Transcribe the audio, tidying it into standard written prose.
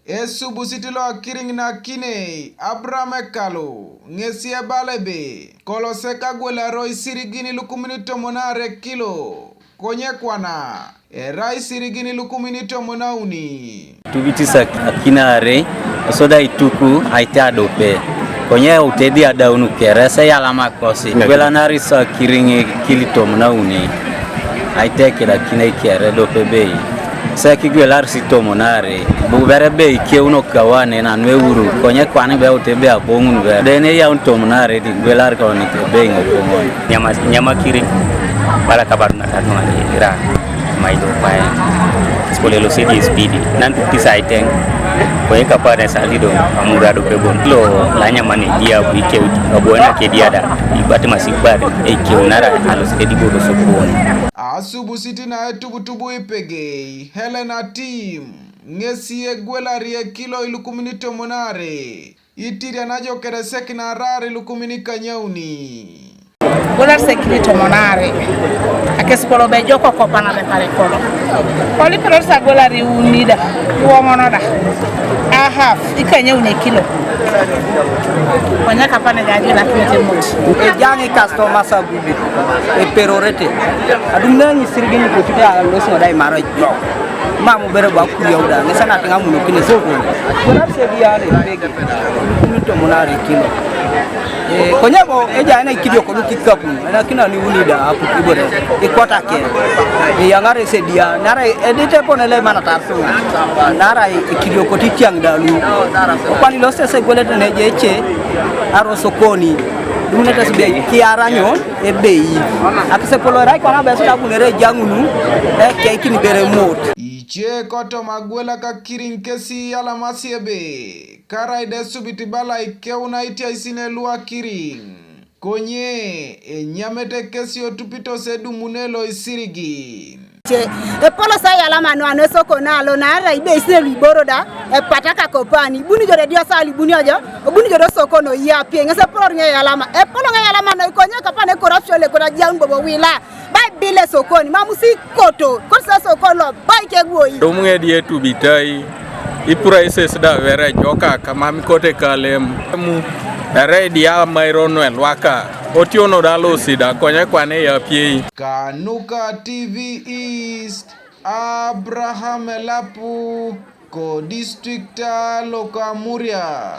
Esubu sitilo akiring na kine Abraham Kalu ngesie balebe koloseka gwela roi sirigini lukuminito monare kilo konye kwana rai sirigini lukuminito monauni tubitisa akinare soda ituku aita dope konye utedi adaunu keresa yala makosi gwela narisa kiringi kilito monauni aita kila kine kere dope bei saki gwela sito monare bubere be ke uno kawane na nweuru konye kwani be utebe abongu be dene ya unto monare di gwela ko ni be ngomo nyama kiri bala kabar na tanwa ira maido pae skole lo sedi speed nan tisa iteng konye kapare salido amurado pe bon lo la nyama ni dia buike abona ke dia da ibate masibare e ke unara alo sedi bodo sokoni Asubu siti na etubutubu ipege Helena team ngesie gwela rie kilo ilukuminito monare itiria najo kereseki na rari ilukuminika nyauni gwela sekilito monare akespolo bejo koko pana de pare kolo koli prosa gwela ri unida uomonoda a half ikanya une kilo Panyaka pane gaji na kete moti. Jangi customer sabubi e perorete. Adumna ni sirigini kutida aloso dai mara jo. Mamu bere ba ku yauda ngesana tinga muno kine soko. Kora sedia le bege. Minuto monare kilo. Konyebo eja ina kidio ko lukikapu na kina ni unida hapo kibore ikota ke yangare sedia nara edite ponele mana tarso nara kidio ko titiang dalu kwani lose se golete ne jeche aro sokoni dumne tasbe kiaranyo ebei akse polorai kwana beso tabunere jangunu ke kini bere mot iche koto magwela ka kirinkesi ala masiebe karaide subitibala ikeuna itia isine lua kiring konye nyamete kesi otupito sedu munelo isirigi polo sa yala manu anesoko nalo na ara ibe isine liboroda pataka kopani buni jore dio sali buni ojo buni jore soko no ya pie ngese polo nge yala ma polo nge yala ma no konye kapane corruption le kona jaun bobo wila ba bile sokoni mamusi koto kosa sokolo ba ke goi domunge die tubitai ipura ises da vera joka kama mikote kalem mu ere dia mairono elwaka otiono dalo sida konye kwane ya pie Kanuka TV East Abraham Lapu ko district Lokamuria